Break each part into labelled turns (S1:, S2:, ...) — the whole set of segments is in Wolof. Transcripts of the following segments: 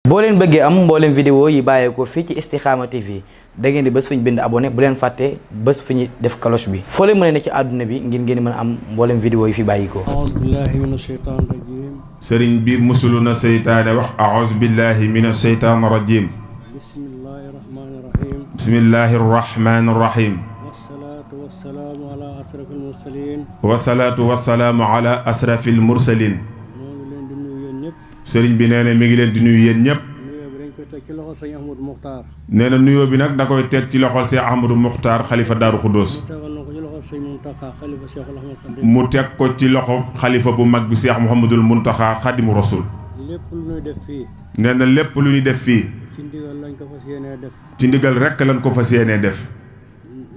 S1: boo leen bëggee am mboolem vidéo yi bàyyeekoo fii ci Istikhama TV da ngeen di bés fu ñu bind abonné bu leen fàtte bés fu ñu def cloche bi foo leen mën a ne ci àdduna bi ngir ngeen mën a am mboolem vidéo yi fi bàyyikoo.
S2: a'uuzu billahi mina shaytaani rajiim.
S3: sëriñ bi musulu na seytaane wax a'uuzu billahi mina shaytaani rajiim.
S2: bismillahi rahmaani rahiim.
S3: bismillahi rahmaani rahiim.
S2: wasalaatu wasalaamu ala asrafil mursaliin.
S3: wasalaatu wasalaamu ala asrafil mursaliin.
S2: ñoo ngi leen di nuyu yéen ñëpp.
S3: sëriñ bi nee na mi ngi leen di nuyu yéen ñëpp.
S2: nuyoo bi dañ koy teg ci loxol sëñ Ahmadou Muxtaar.
S3: nee na nuyoo bi nag da koy teg ci loxol Cheikh Ahmadou Muxtaar xalifa Daaru Xuddoos.
S2: mu tegal na ko ci loxol sëñ Muntaxa xalifa Cheikh Ahmadou.
S3: mu teg ko ci loxo xalifa bu mag bi Cheikh Mouhamadul Muntaxa xadimu rasul.
S2: lépp lu ñuy def fii.
S3: nee na lépp lu ñuy def fii.
S2: ci ndigal lañ ko fas yéenee def.
S3: ci ndigal rekk lañ ko fas yéenee def.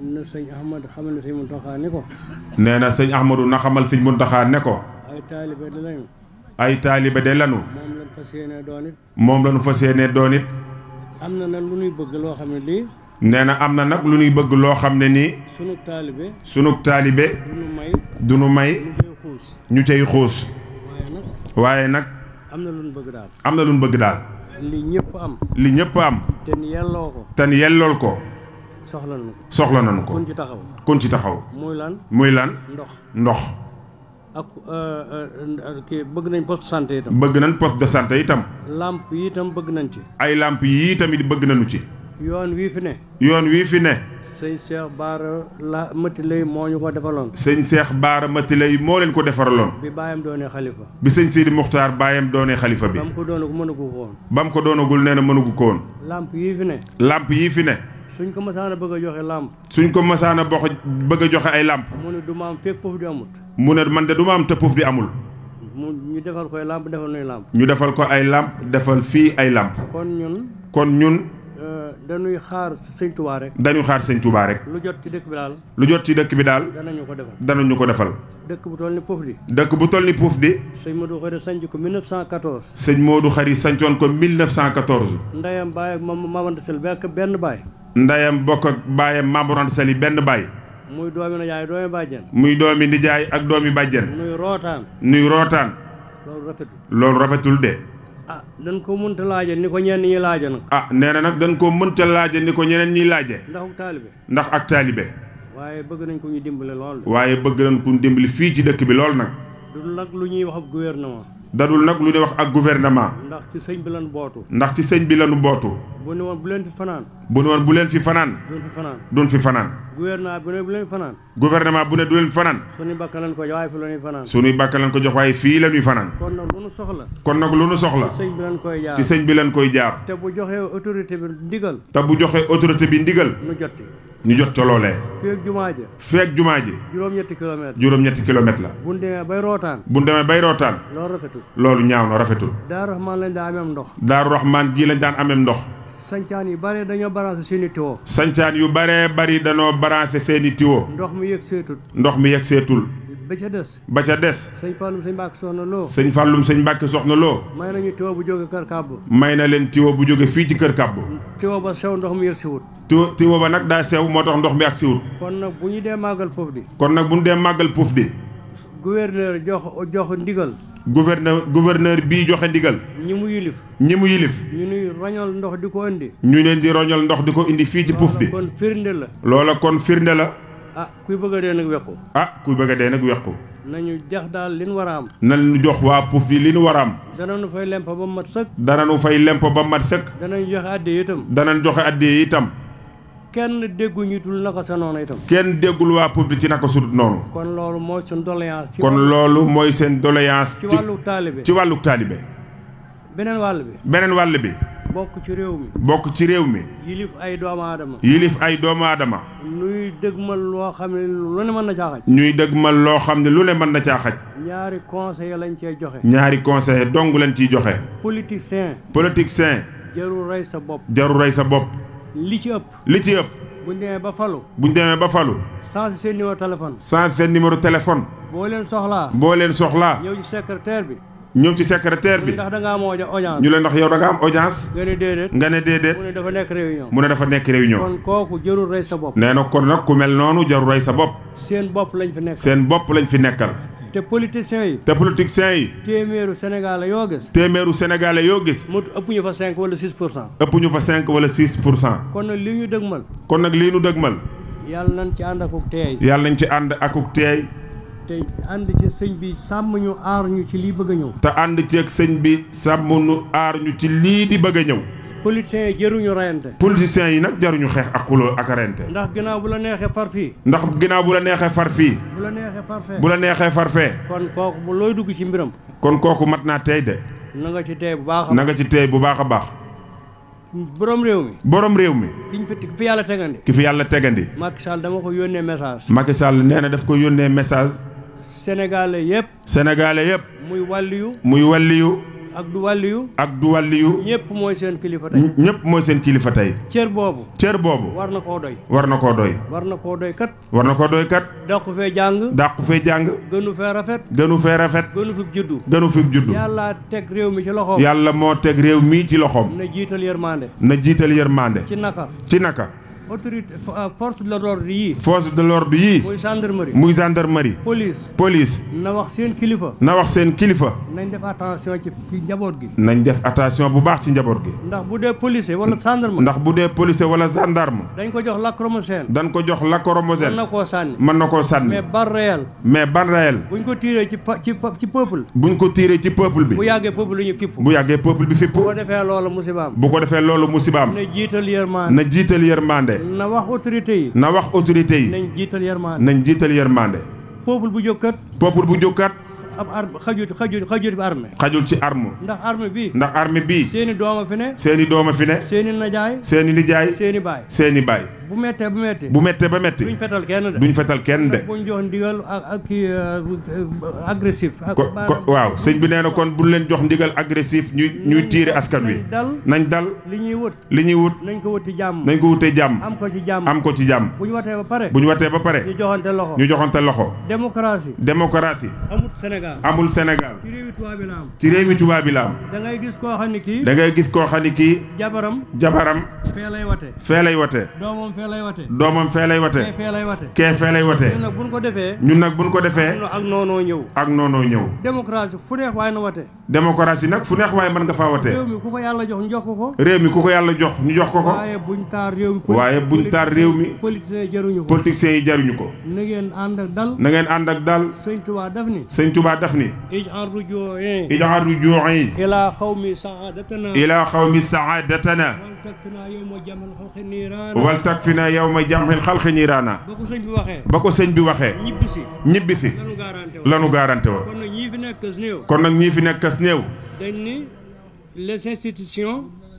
S2: na sëñ Ahmad xamal ne sëñ Muntaxa ni ko.
S3: nee na sëñ Ahmadou na xamal sëñ Muntaxa ne ko.
S2: ay taalibe de lañu.
S3: ay taalibe de lanu.
S2: moom lañ fas yéenee doon it.
S3: moom lañu fas yéenee doon it.
S2: am na nag lu ñuy bëgg loo xam ne lii.
S3: nee na am na nag lu ñuy bëgg loo xam ne nii.
S2: sunug taalibe.
S3: du nu may. ñu cay xuus. waaye nag.
S2: am na lu ñu bëgg daal.
S3: am na lu ñu bëgg daal.
S2: li ñëpp am.
S3: li ñëpp am.
S2: te ni yelloo ko.
S3: te ni yellool ko.
S2: soxla nañu ko.
S3: soxla nañu ko.
S2: kun ci taxaw.
S3: kun ci taxaw.
S2: muy lan.
S3: muy lan. ndox.
S2: ak kii bëgg nañ poste santé itam.
S3: bëgg nañ poste de santé itam.
S2: lamp yi itam bëgg nañ ci.
S3: ay lamp yii tamit bëgg nañu ci.
S2: yoon wii fi ne.
S3: yoon wii fi ne.
S2: sëñ Cheikh Baara la Mati Lay moo ñu ko defaloon.
S3: sëñ Cheikh Baara Mati Lay moo leen ko defaraloon.
S2: bi baayam doonee xalifa.
S3: bi sëñ Sidi Muxtaar baayam doonee xalifa bi.
S2: ba mu ko doonagul mënagu ko woon.
S3: ba mu ko doonagul nee na mënagu ko woon.
S2: lamp yii fi ne.
S3: lamp yii fi ne.
S2: suñ ko masaan a bëgg a joxe lamp.
S3: suñ ko masaan a bëgg a joxe ay lamp.
S2: mu ne du ma am fekk poof di amut.
S3: mu ne man de du ma am te poof di amul.
S2: ñu defal ko ay lamp defal nuy lamp.
S3: ñu defal ko ay lamp defal fii ay lamp. kon ñun.
S2: dañuy xaar sëñ Touba rek.
S3: dañuy xaar sëñ Touba rek.
S2: lu jot ci dëkk bi daal.
S3: lu jot ci dëkk bi daal.
S2: danañu ko defal.
S3: danañu ko defal.
S2: dëkk bu toll ni Pouf di.
S3: dëkk bu toll ni Pouf di.
S2: sëñ Modou Khari sanc ko 1914.
S3: sëñ Modou Khari sancoon ko 1914.
S2: ndeyam baay ak Maam Anta Sali benn baay.
S3: ndeyam bokk ak baayam Maam Anta Sali benn baay.
S2: muy doomi nijaay doomi bàjjen.
S3: muy doomi nijaay ak doomi bàjjen.
S2: nuy rootaan. loolu rafetul.
S3: loolu rafetul de.
S2: dañ ko mënta laaje ni ko ñenn ñi laaje nag.
S3: nee na nag dañ ko mënta laaje ni ko ñeneen ñi laaje. ndax ak taalibe.
S2: waaye bëgg nañ ko ñu dimbale lool.
S3: waaye bëgg nañ ko ñu dimbali fii ci dëkk bi lool nag.
S2: dul nag lu ñuy wax ak gouvernement.
S3: dadul nag lu ñuy wax ak gouvernement.
S2: ndax ci sëñ bi lañu bootu.
S3: ndax ci sëñ bi lañu bootu.
S2: bu ne woon bu leen fi fanaan.
S3: bu ne woon bu leen fi fanaan. duñ fi fanaan.
S2: gouvernement bu ne bu leen fanaan.
S3: gouvernement bu ne du leen fanaan.
S2: suñuy bakka lañ ko jox waaye fii la ñuy fanaan.
S3: suñuy bakka lañ ko jox waaye fii la ñuy fanaan.
S2: kon nag lu nu soxla.
S3: ci
S2: sëñ bi lañ koy jaar.
S3: ci sëñ bi lañ koy jaar.
S2: te bu joxee autorité bi ndigal.
S3: ñu jot ca loolee. feek jumaa ji. juróom-ñetti kilomètre la.
S2: bu ñu demee
S3: bay rootaan.
S2: loolu rafetul.
S3: loolu ñaaw na rafetul.
S2: Daaru Rahmaan lañ daan ameem ndox.
S3: Daaru Rahmaan gii lañ daan ameem ndox.
S2: sancaan yu bare dañoo branché seeni tiwo.
S3: sancaan yu bare bari dañoo branché seeni tiwo.
S2: ndox mi yegg seetul. ba ca des. sëñ Fallum sëñ Mbàkke soxna Lo. may nañu tiwo bu jóge kër kàbb.
S3: may na leen tiwo bu jóge fii ci kër kàbb.
S2: tiwo ba sew ndox mi yegg si wut.
S3: tiwo ba nag daa sew moo tax ndox mi ak si wut.
S2: kon nag bu ñu dee màggal
S3: Pouf di.
S2: gouverneur jox ndigal.
S3: gouverneur bii joxe ndigal.
S2: ñi mu yilif.
S3: ñu
S2: nuy roñal ndox di ko indi.
S3: ñu leen di roñal ndox di ko indi fii ci Pouf di. loola kon firnde la.
S2: kuy bëgg a dee nag wequ. nañu jax daal li ñu war a am.
S3: nañu jox waa Pouf di li ñu war a am.
S2: danañu fay lempo ba mat sëkk.
S3: danañ joxe addiya itam.
S2: kenn dégguñu tul naka sa noonu itam.
S3: kenn déggul waa Pouf di ci naka sudut noonu.
S2: kon loolu mooy seen doléance.
S3: ci wàllu taalibe.
S2: beneen wàll bi. bokk ci réew mi. yilif ay doomu aadama. ñuy dëgmal loo xam ne lu ne mën na caa xaj. ñaari conseil lañ cee joxe.
S3: ñaari conseil dong lañ ciy joxe.
S2: politicien. jarul rey sa bopp. li ci ëpp. buñ demee ba falu. changé seen numéro téléphone. boo leen soxlaa. ñëw ci secrétaire bi. ndax da nga am audience. ñu leen ndax yow da nga am audience. nga ne déedéet. mu ne dafa nekk réunion. kon kooku jarul rey sa bopp. nee na kon nag ku mel noonu jarul rey sa bopp. seen bopp lañ fi nekkal. te politiciens yi. téeméeru Sénégalais yoo gis. mu ëpp ñu fa 5 wala 6%. ëpp ñu fa 5 wala 6%. kon nag lii ñu dëgmal. yàlla nañ ci ànd akuk teey. te ànd ci sëñ bi sàmm ñu aar ñu ci lii bëgg a ñëw. te ànd ci ak sëñ bi sàmm ñu aar ñu ci lii di bëgg a ñëw. politiciens yi jaruñu reyante. politiciens yi nag jaruñu xeex ak xuloo ak reyante. ndax ginnaaw bu la neexee far fii. bu la neexee far fee. kon kooku bu looy dugg ci mbiram. kon kooku mat naa tey de. na nga ci tey bu baax a baax. borom réew mi. ki fi yàlla tegandi. Macky Sall dama ko yónnee message. Macky Sall nee na daf ko yónnee message. Sénégalais yëpp. muy wàlliyu. ak du wàlliyu. ñëpp mooy seen kilifa tey. cër boobu. war na koo doy. war na koo doy kat. dàqu fee jàng. gënu fee rafet. gënu fi juddu. yàlla teg réew mi ci loxoom. yàlla moo teg réew mi ci loxoom. na jiital yërmande. ci naka. autorité force de l'ordre yii. muy gendarmerie. police. na wax seen kilifa. nañ def attention ci njaboot gi. nañ def attention bu baax ci njaboot gi. ndax bu dee policier wala gendarme. dañ ko jox lacrymogène. mën na koo sànni. mais ban réel. buñ ko tiiree ci peuple. bi. bu yàggee peuple bi fipp. bu ko defee loolu musibaam. na jiital yërmande. na wax autorité yi. nañ jiital yërmande. peuple bu jógkat. ab arme xajul ci arme. ndax arme bi. seeni dooma fi ne. seeni nijaay. seeni baay. bu mettee ba metti. duñ fetal kenn de. buñ jox ndigal ak kii agressif. waaw sëñ bi nee na kon buñ leen jox ndigal agressif ñuy tiire askan wi. nañ dal li ñuy wut. nañ ko wutee jàmm. am ko ci jàmm. buñ watee ba pare. ñu joxante loxo. démocratie. amul Sénégal. ci réewi tubaab bi la am. da ngay gis koo xam ne kii. jabaram. fee lay wate. doomam fee lay wate. kee fee lay wate. ñun nag buñ ko defee. ak noonoo ñëw. démocratie fu neex waaye na wate. démocratie nag fu neex waaye mën nga faa wate. réew mi ku ko yàlla jox ñu jox ko. waaye buñ taar réew mi. politiciens yi jaruñu ko. na ngeen ànd ak dal. Sëñ Tuubaa daf ni. ij'al rujuu'i. ilaa xawmi sa'aadatana. wal takfina yawma jam'il xalqi niiraana. ba ko sëñ bi waxee. ñibbisi. lanu garanté woon. kon nag ñii fi nekk kas néew.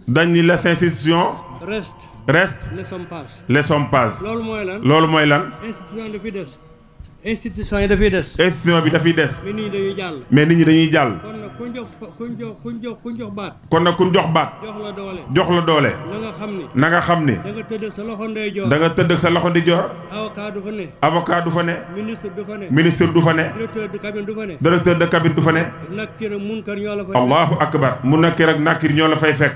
S2: dañ ni les institutions. restent. les hommes passent. loolu mooy lan. institution yi dafay des. institution bi dafay des. mais nit ñi dañuy jàll. kon nag ku jox baat. jox la doole. na nga xam ni. da nga tëdd ak sa loxo ndijoor. avocat du fa ne. ministre du fa ne. directeur de cabine du fa ne. allahu akbar. mu nakkir ak nakkir ñoo la fay fekk.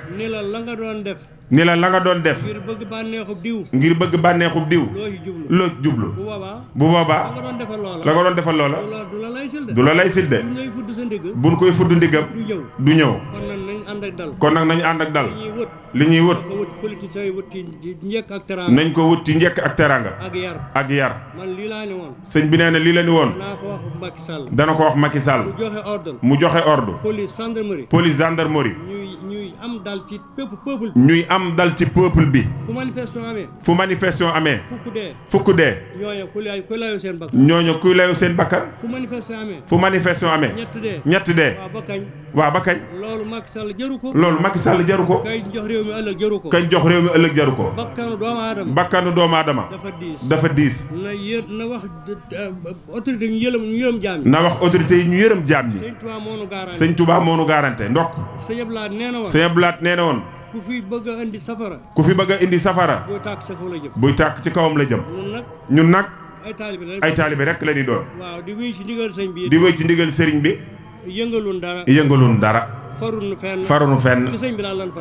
S2: ni la nga doon def. ngir bëgg bànneexub diw. loo jublu. bu boobaa. la nga doon defal loola. du la lay sil de. buñ koy fudd ndigam. du ñëw. kon nag nañ ànd ak dal. li ñuy wut. nañ ko wut ci njëkk ak teraanga. ak yar. sëñ bi nee na lii la ni woon. dana ko wax Macky Sall. mu joxe ordre. police gendarmerie. ñuy am dal ci peuple bi. fu manifestation amee. fukk dee. ñooñu kuy layu seen bakkan. fu manifestation amee. ñett dee. waaw ba kañ. loolu Macky Sall jaru ko. kañ jox réew mi ëllëg jaru ko. bakkanu doomu aadama. dafa diis. na wax autorité ñu yërëm jaam ñi. na wax autorité yi ñu yërëm jaam ñi. Sëñ Tuubaa moo nu garanté ndox. Sëñ Blaat nee na woon. ku fi bëgg a indi safara. buy tàkk ci kawam la jëm. ñun nag. ay taalibe rek la ñuy doon. waaw di wéy ci ndigal sëriñ bi. yëngalun dara. farunu fenn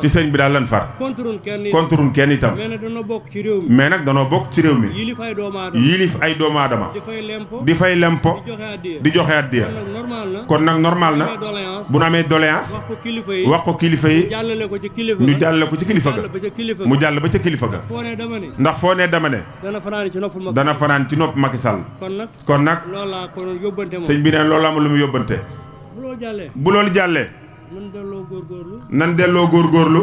S2: ci sëñ bi daal lan far konturun kenn itam mais nag danoo bokk ci réew mi yilif ay doomu aadama di fay lempo di joxe addiya kon nag normal na bu nu amee doléance wax ko kilifa yi ñu jàllale ko ci kilifa ga mu jàll ba ca kilifa ga ndax foo ne dama ne dana fanaan ci nopp Macky Sall kon nag sëñ bi neen loolu amul lu mu yóbbante bu loolu jàllee nan delloo góorgóorlu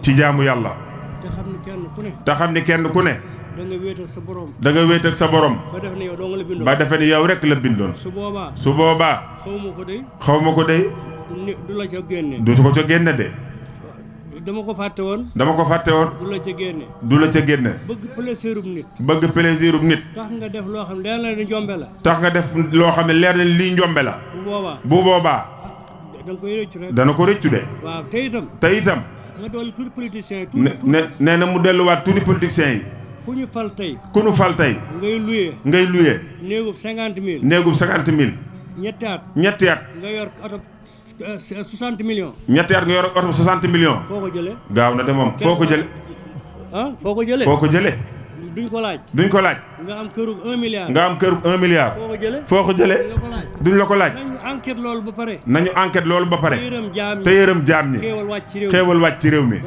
S2: ci jaamu yàlla te xam ni kenn ku ne da nga wéet ak sa borom ba defe ni yow rek la bindoon su boobaa xaw ma ko dey du ko ca génne de dama ko fàtte woon du la ca génne bëgg plaisirum nit tax nga def loo xam ne leer na ni njombe la leer na lii njombe la bu boobaa dana ko rëccu de waaw te itam nga dolli tuuti politiciens yi nee na mu delluwaat tuuti politiciens yi ku ñu fal tey ngay luyee néegub 50 000 ñetti at nga yor oto 60 millions ñetti at nga yor oto 60 millions foo ko jëlee gaaw na de moom foo ko jëlee duñ ko laaj nga am kërug 1 milliard foo ko jëlee duñ la ko laaj nañu enquête loolu ba pare te yërëm jaam ñi xéewal wàcc ci réew mi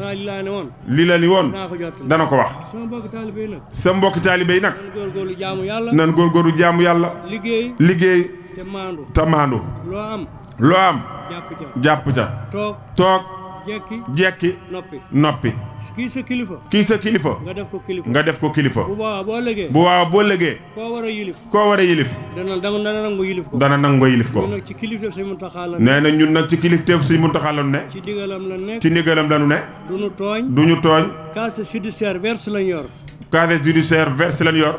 S2: li la ni woon dana ko wax sa mbokki taalibe yi nag nan góorgóorlu jaamu yàlla liggéey te maandu loo am jàpp ca toog jekki noppi kii sa kilifa nga def ko kilifa bu waaw boo lëgee koo war a yilif dana nangu yilif ko nee na ñun nag ci kilifteef Sëñ Muntaxa la nu ne ci ndigalam la nu ne duñu tooñ casier judiciaire verse lañ yor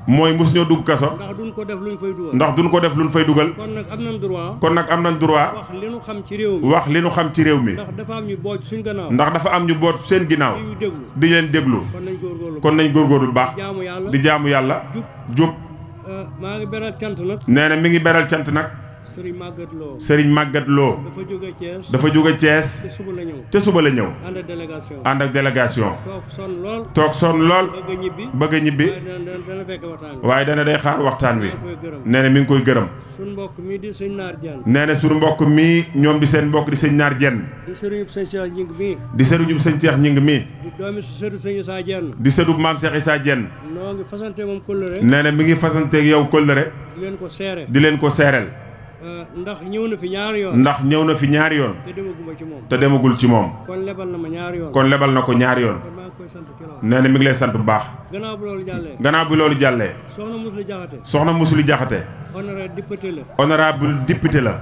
S2: mooy musuñoo dugg kaso ndax duñ ko def luñ fay dugal kon nag am nañ droit wax li nu xam ci réew mi ndax dafa am ñu boot seen ginnaaw di leen déglu kon nañ góorgóorlu bu baax di jaamu yàlla jub nee na mi ngi beral cant nag Serigne Maguette Lo dafa jóge Thiès te suba la ñëw ànd ak délégation toog sonn lool bëgg a ñibbi waaye dana day xaar waxtaan wi nee na mi ngi koy gërëm nee na suñu mbokk mii ñoom di seen mbokk di sëñ Naar Jenn di sëriñub sëñ Cheikh Ñing mii di sëdub maam Cheikh Issa Jenn nee na mi ngi fasanteeg yow kóllëre di leen ko seereel ndax ñëw na fi ñaari yoon te demagul ci moom kon lebal na ko ñaari yoon nee na mi ngi lay sant bu baax gannaaw bi loolu jàllee soxna Musli Jaxate honorable député la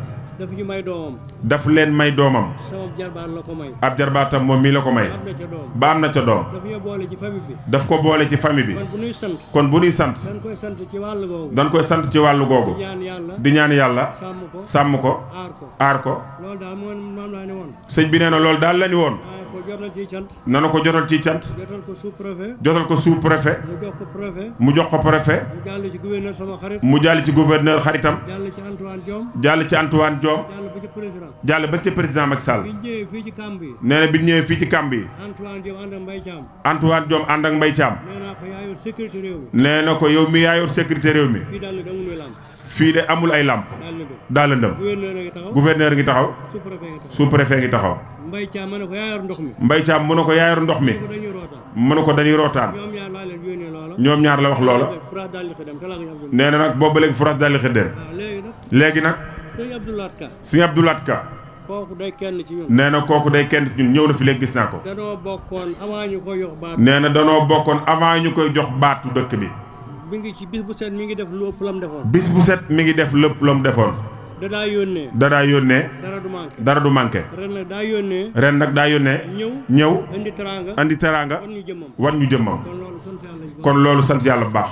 S2: daf leen may doomam ab jarbaatam moom mii la ko may ba am na ca doom daf ko boole ci famille bi kon bu nuy sant dañ koy sant ci wàllu googu di ñaan yàlla sàmm ko aar ko sëñ bi nee na loolu daal la ni woon nanu ko jotal ci cant jotal ko sous préfet mu jox ko préfet mu jàll ci gouverneur xaritam jàll ci Antoine Diome jàll ba ci président Macky Sall nee na bi ñëwee fii ci kamb yi Antoine Diome ànd ak Mbaye Thiam nee na ko yow mi yaa yor sécurité réew mi fii de amul ay làmp daal la ndëm gouverneur ngi taxaw sous préfet ngi taxaw Mbaye Thiam mu ne ko yaa yor ndox mi mu ne ko dañuy rootaan ñoom ñaar la wax loola nee na nag boobu léegi France daal di xëddeen léegi nag sëñ Abdoulaat Ka kooku day kenn ci ñun nee na kooku day kenn ci ñun ñëw na fi léegi gis naa ko nee na danoo bokkoon avant ñu koy jox baatu dëkk bi mi ngi ci bis bu set mi ngi def lu ëpp lam defoon bis bu set mi ngi def lépp lam defoon dadaa yónnee dara du manqué ren nag daa yónnee ñëw andi teraanga wan ñu jëmmam kon loolu sant yàlla bu baax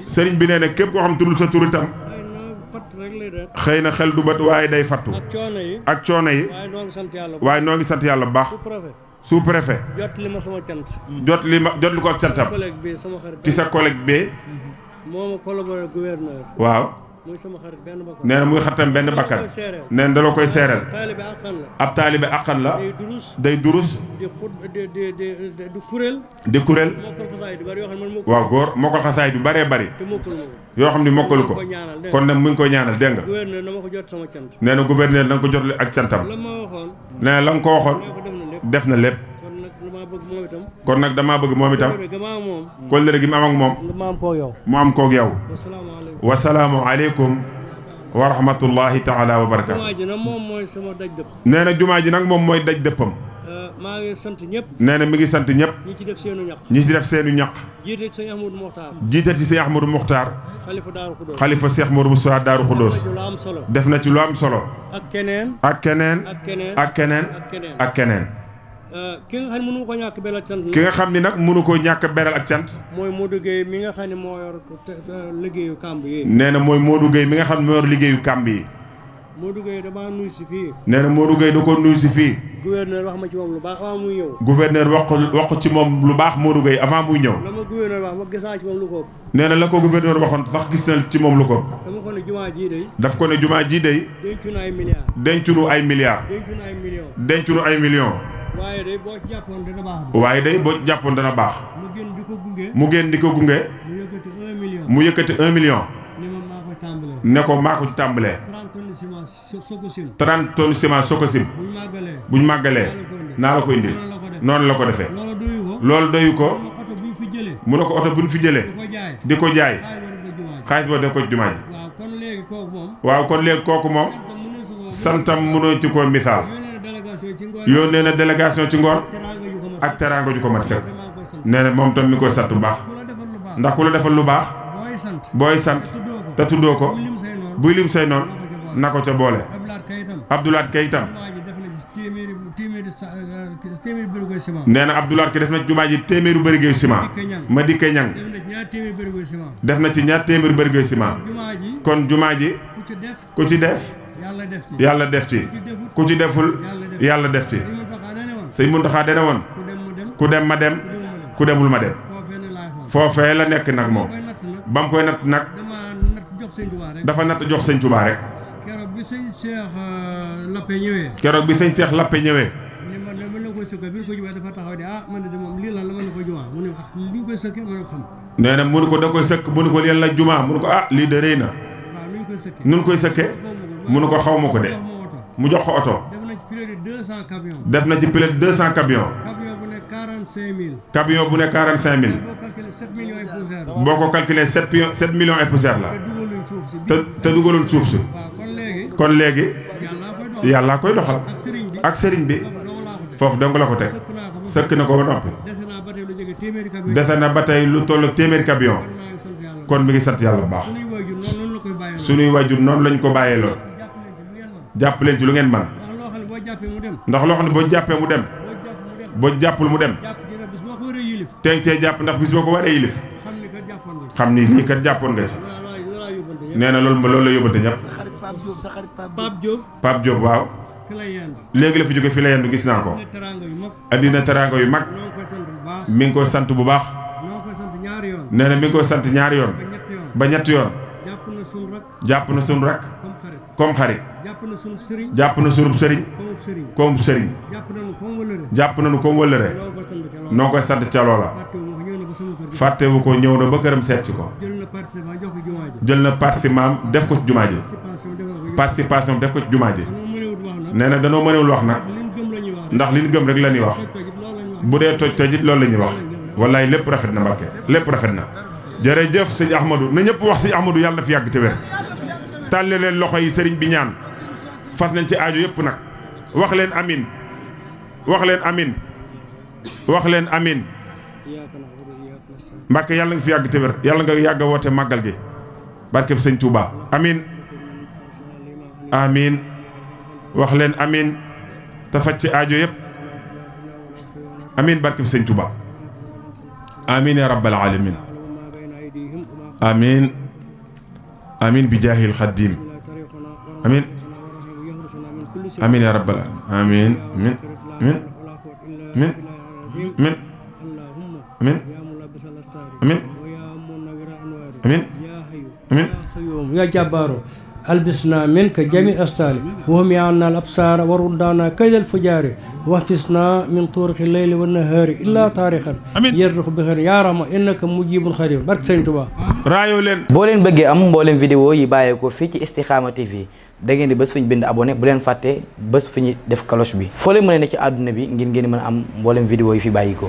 S2: sëriñ bi nee na képp koo xam tuddul sa tur itam xëy na xel du bët waaye day fattu ak coono yi waaye noo ngi sant yàlla bu baax sous préfet jot li ko cantam ci sa collègue bi moo ma collaboré gouverneur waaw nee na muy xaritam benn bakkan nee na da la koy seereel ab taalibe àqan la day durus di kuréel waaw góor mokkal xasaay du bëree bëri yoo xam ni mokkalu ko kon nag mu ngi koy ñaanal dégg nga nee na gouverneur na nga ko jot ak cantam nee na la nga ko waxoon def na lépp kon nag damaa bëgg moom itam kóllëre gi mu am ak moom mu am koog yow wasalaamu aleykum wa rahmatullahi taala wa barakaatu. nee na jumaa ji nag moom mooy daj dëppam.
S4: maa ngi sant ñëpp.
S2: nee na mi ngi sant ñëpp.
S4: ñi ci def seenu ñaq.
S2: ñi ci def seenu ñaq.
S4: jiite ci sëñ Ahmadou Mokhtar.
S2: jiite ci sëñ Ahmadou Mokhtar.
S4: xalifa Daaru Xudóos.
S2: xalifa Cheikh Modou Moussa Daaru Xudóos. def na ci lu am solo.
S4: ak keneen.
S2: ak keneen. ak keneen. ak keneen.
S4: ki nga xam ne mënu ko ñàkk beral ak cant.
S2: ki nga xam ni nag mënu ko ñàkk beral ak cant.
S4: mooy Modou Gueye mi nga xam ne moo yor liggéeyu kàmb yi.
S2: nee na mooy Modou Gueye mi nga xam ne moo yor liggéeyu kàmb yi.
S4: Modou Gueye damaa nuyu si fii.
S2: nee na Modou Gueye da ko nuyu si fii.
S4: gouverneur wax ma ci moom lu baax avant muy ñëw.
S2: gouverneur wax ci moom lu baax Modou Gueye avant muy ñëw.
S4: la ma gouverneur wax ma gis naa ci moom lu ko ëpp.
S2: nee na la ko gouverneur waxoon sax gis na ci moom lu ko ëpp.
S4: dama ko ne jumaa ji day.
S2: daf ko ne jumaa ji day.
S4: dencu na ay milliards.
S2: dencu nu ay milliards.
S4: dencu na ay millions.
S2: dencu nu ay millions.
S4: waaye day boo jàppoon dana baax.
S2: waaye day boo jàppoon dana baax.
S4: mu génn di ko gunge.
S2: mu génn di ko gunge.
S4: mu yëkkati 1 million.
S2: mu yëkkati 1 million.
S4: ne ma maa ko tàmbalee.
S2: ne ko maa ko ci tàmbalee.
S4: 30 tonnes ciment Sococim.
S2: 30 tonnes ciment Sococim. buñ màggalee. naa la ko indil. noonu la ko defee. loolu doyu ko. mu ne ko oto bu ñu fi jëlee. di ko jaay. xaalis ba def ko ci jumaa ji. waaw kon léegi kooku moom. santam mënoo ci ko misaal. yónnee na délégation ci ngoon. ak teraanga ju ko mat fekk. nee na moom tam mi koy sant bu baax. ndax ku la defal lu baax. booy sant te tuddoo ko. buy lim say noonu. na ko ca boole. Abdoulaat Kay itam. nee na Abdoulaat Kay def na ci jumaa ji téeméeri bërigoy ciment. ma dikkee ñang def na ci ñaar téeméeri bërigoy ciment. kon jumaa ji ku ci def. yàlla def ci. ku ci deful yàlla def ci. sëñ Muntaxa dana woon. ku dem ma dem. ku demul ma dem. foofee la nekk nag moom. ba mu koy natt nag. dafa natt jox sëñ Tuubaa rek.
S4: keroog bi sëñ Cheikh Lappé ñëwee.
S2: keroog bi sëñ Cheikh Lappé ñëwee. nee na mënu ko da koy sëkk mënu ko leen la jumaa mënu ko lii de rëy na. nun koy sëkke mënu ko xaw ma ko de. mu jox ko oto. def na ci plus de 200 camions. camion bu ne 45 000. boo ko calculé 7 millions et poussière la. te dugaloon suuf si. kon léegi yàllaa koy doxal. ak sëriñ bi foofu dong la ko teg. sëkk na ko ba noppi. dese na ba tey lu toll téeméeri camion. kon mi ngi sant yàlla bu baax. suñuy wajur noonu lañ ko bàyyee lool. jàpp leen ci lu ngeen man ndax loo xam ne boo jàppee mu dem. boo jàppul mu dem. teeng cee jàpp ndax bis boo ko waree yilif. xam ni lii kat jàppoon nga ci. nee na loolu la yóbbante ñëpp. Pape Diop waaw. léegi la fi jóge fi la yendu gis naa ko. addina teraanga yu mag. mi ngi koy sant bu baax. nee na mi ngi koy sant ñaari yoon. ba ñetti yoon. jàpp na sun rak. comme xarit. jàpp na sunub sëriñ. comme sëriñ. jàpp nañu comme wëllëre. noo koy sant ca loola. fàttewu ko ñëw na ba këram seet ci ko. jël na participation def ko ci jumaa ji. participation def ko ci jumaa ji. nee na danoo mënewul wax nag. ndax li ñu gëm rek la ñuy wax. bu dee toj tojit loolu la ñuy wax. wallaay lépp rafet na Mbàkke lépp rafet na. jërëjëf sëñ Ahmadou na ñëpp wax sëñ Ahmadou yàlla na fi yàgg te wér. tàlle leen loxo yi sëriñ bi ñaan. fas nañ ci aajo yëpp nag. wax leen amin. wax leen amin. wax leen amin. Mbàkke yàlla nga fi yàgg te wér yàlla nga yàgg a woote màggal gi. barkeb sëñ Touba amin. amin. wax leen amin. te faj ci aajo yëpp. amin barkeb sëñ Touba. amin ya rabbal alamin. amin. amin bi jaahil xaddim. amin. amin ya rabbal alamin. amin. amin. amin. amin. amin. amin. amin. amin
S4: يا جبار ألبسنا منك جميع أستار وهم يعلنا الأبصار وردنا كيد الفجار واحفظنا من طرق الليل والنهار إلا طارقا يرزق بخير يا رب إنك مجيب خير barke Sëñ Tuubaa
S2: raayoo leen
S1: boo leen bëggee am mboolem vidéo yi bàyyeekoo fii ci Istikhama TV da ngeen di bés fu ñu bind abonné bu leen fàtte bés fu ñu def cloche bi foo leen mën a ne ci àdduna bi ngir ngeen mën a am mboolem vidéo yi fi bàyyikoo